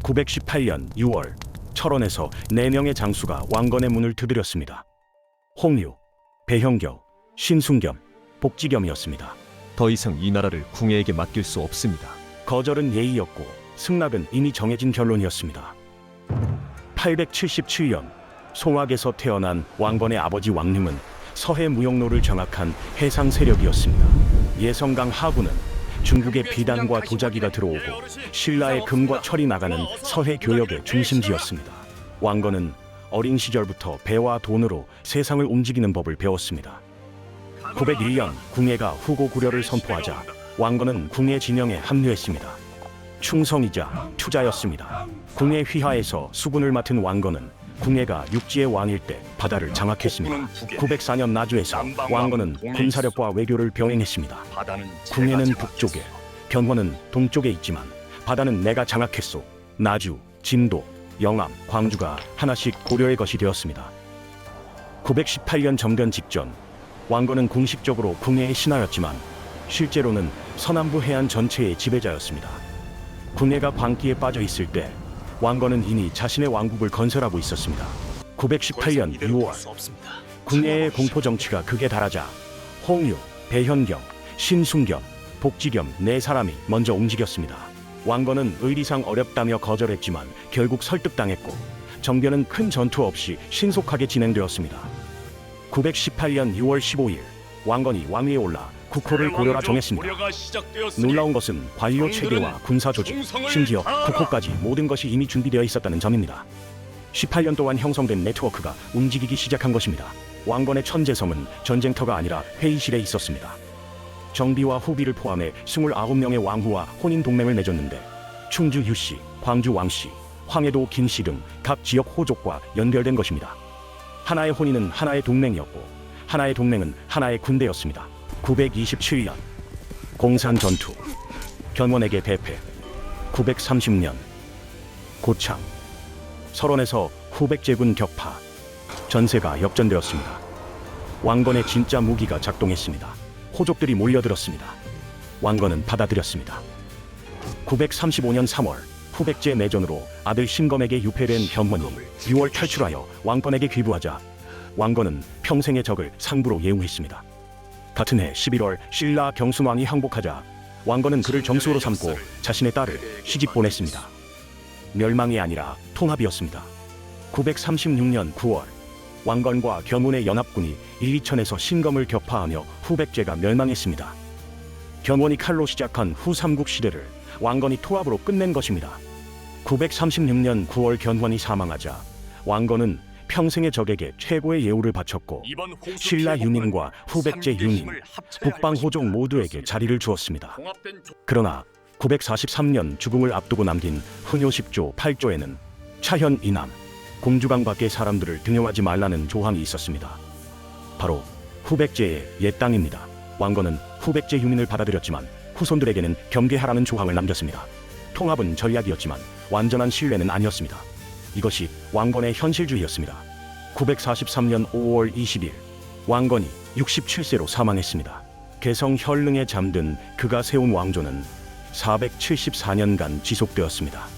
918년 6월 철원에서 4명의 장수가 왕건의 문을 두드렸습니다. 홍유, 배형경, 신순겸, 복지겸이었습니다. 더 이상 이 나라를 궁예에게 맡길 수 없습니다. 거절은 예의였고 승낙은 이미 정해진 결론이었습니다. 877년 송악에서 태어난 왕건의 아버지 왕림은 서해 무역로를 장악한 해상 세력이었습니다. 예성강 하구는 중국의 비단과 도자기가 들어오고 신라의 금과 철이 나가는 서해 교역의 중심지였습니다. 왕건은 어린 시절부터 배와 돈으로 세상을 움직이는 법을 배웠습니다. 901년 궁예가 후고 구려를 선포하자 왕건은 궁예 진영에 합류했습니다. 충성이자 투자였습니다. 궁예 휘하에서 수군을 맡은 왕건은 궁예가 육지의 왕일 때 바다를 장악했습니다. 904년 나주에서 왕건은 군사력과 외교를 병행했습니다. 궁예는 북쪽에, 견원은 동쪽에 있지만 바다는 내가 장악했소. 나주, 진도, 영암, 광주가 하나씩 고려의 것이 되었습니다. 918년 정변 직전 왕건은 공식적으로 궁예의 신하였지만 실제로는 서남부 해안 전체의 지배자였습니다. 궁예가 광기에 빠져 있을 때 왕건은 이미 자신의 왕국을 건설하고 있었습니다. 918년 6월 궁예의 공포 정치가 극에 달하자 홍유, 배현경, 신순겸, 복지겸 4사람이 먼저 움직였습니다. 왕건은 의리상 어렵다며 거절했지만 결국 설득당했고 정변은 큰 전투 없이 신속하게 진행되었습니다. 918년 6월 15일 왕건이 왕위에 올라 국호를 고려라 정했습니다. 놀라운 것은 관료 체계와 군사 조직, 심지어 국호까지 모든 것이 이미 준비되어 있었다는 점입니다. 18년 동안 형성된 네트워크가 움직이기 시작한 것입니다. 왕건의 천재섬은 전쟁터가 아니라 회의실에 있었습니다. 정비와 후비를 포함해 29명의 왕후와 혼인 동맹을 맺었는데 충주 유씨, 광주 왕씨, 황해도 김씨 등 각 지역 호족과 연결된 것입니다. 하나의 혼인은 하나의 동맹이었고 하나의 동맹은 하나의 군대였습니다. 927년 공산 전투 견원에게 대패. 930년 고창 설원에서 후백제군 격파. 전세가 역전되었습니다. 왕건의 진짜 무기가 작동했습니다. 호족들이 몰려들었습니다. 왕건은 받아들였습니다. 935년 3월 후백제 내전으로 아들 신검에게 유폐된 견원이 6월 탈출하여 왕건에게 귀부하자 왕건은 평생의 적을 상부로 예우했습니다. 같은 해 11월 신라 경순왕이 항복하자 왕건은 그를 정수로 삼고 자신의 딸을 시집 보냈습니다. 멸망이 아니라 통합이었습니다. 936년 9월 왕건과 견원의 연합군이 일리천에서 신검을 격파하며 후백제가 멸망했습니다. 견원이 칼로 시작한 후삼국 시대를 왕건이 토합으로 끝낸 것입니다. 936년 9월 견원이 사망하자 왕건은 평생의 적에게 최고의 예우를 바쳤고 신라 유민과 후백제 유민, 북방 호족 모두에게 자리를 주었습니다. 그러나 943년 죽음을 앞두고 남긴 훈요 10조 8조에는 차현 이남, 공주강 밖의 사람들을 등용하지 말라는 조항이 있었습니다. 바로 후백제의 옛 땅입니다. 왕건은 후백제 유민을 받아들였지만 후손들에게는 경계하라는 조항을 남겼습니다. 통합은 전략이었지만 완전한 신뢰는 아니었습니다. 이것이 왕건의 현실주의였습니다. 943년 5월 20일 왕건이 67세로 사망했습니다. 개성 혈릉에 잠든 그가 세운 왕조는 474년간 지속되었습니다.